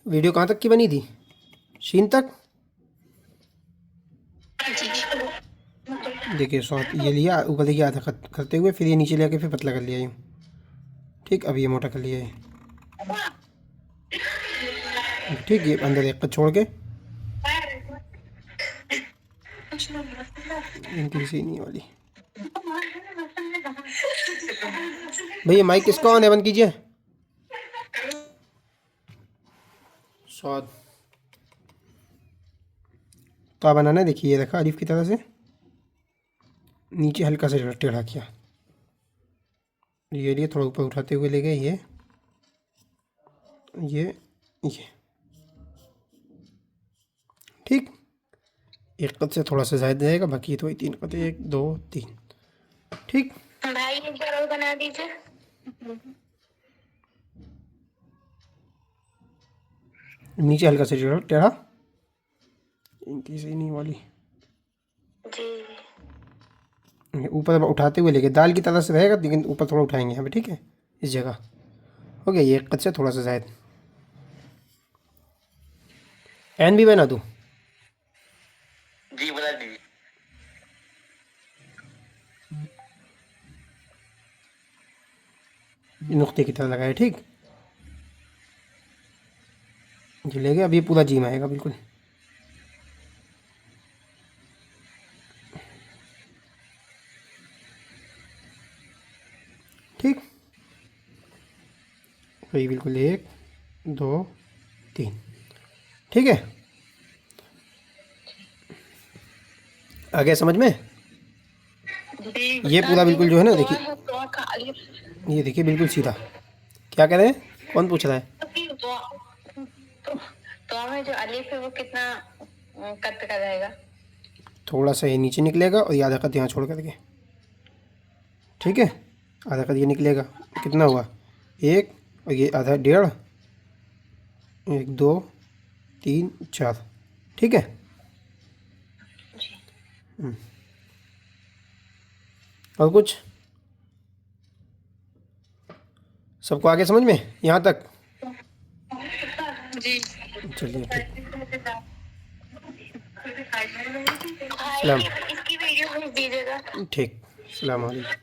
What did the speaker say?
Video कहाँ तक की बनी थी? शीन तक। देखिए शॉर्ट ये लिया ऊपर, देखिए आधा करते हुए, फिर ये नीचे ले आके फिर पतला कर लिया यूँ। ठीक, अब ये मोटा कर लिया ये। ठीक, ये अंदर एक कट छोड़ के, इनकी सही नहीं वाली। भैया माइक किसका ऑन है, बंद कीजिए। स्वाद तो बनाना है, देखिए ये देखा अलीफ की तरह से नीचे हल्का सा टेढ़ा किया, ये लिए थोड़ा ऊपर उठाते हुए ले गए, ये ठीक। एक कद से थोड़ा सा ज़्यादा जाएगा, बाकी तो वही 3 कद, 1 2 3। ठीक भाई एक बार और बना दीजिए। नीचे हल्का सा टेढ़ा, इनकी सही नहीं वाली। जी ऊपर उठाते हुए लेके दाल की तरह से रहेगा, लेकिन ऊपर थोड़ा उठाएंगे यहाँ पे। ठीक है, इस जगह हो गया, ये एक कद से थोड़ा सा ज़ायद। एन भी बना दूँ? जी बना दीजिए। नुक्ते की तरह लगाए। ठीक, ये ले गया, अब ये पूरा जीम आएगा बिल्कुल। ठीक, वही बिल्कुल 1 2 3। ठीक है, आ गया समझ में? ये पूरा बिल्कुल जो है ना, देखिए ये देखिए बिल्कुल सीधा। क्या कह रहे हैं, कौन पूछ रहा है? तो में जो अलीफ है वो कितना कट का रहेगा? थोड़ा सा ये नीचे निकलेगा और ये आधा कद यहाँ छोड़ करके। ठीक है, आधा कद ये निकलेगा, कितना हुआ 1, और ये आधा 1.5, 1 2 3 4। ठीक है, और कुछ सबको आगे समझ में यहाँ तक? जी चलिए ठीक, इसकी वीडियो भेज दीजिएगा। ठीक, सलाम वालेकुम।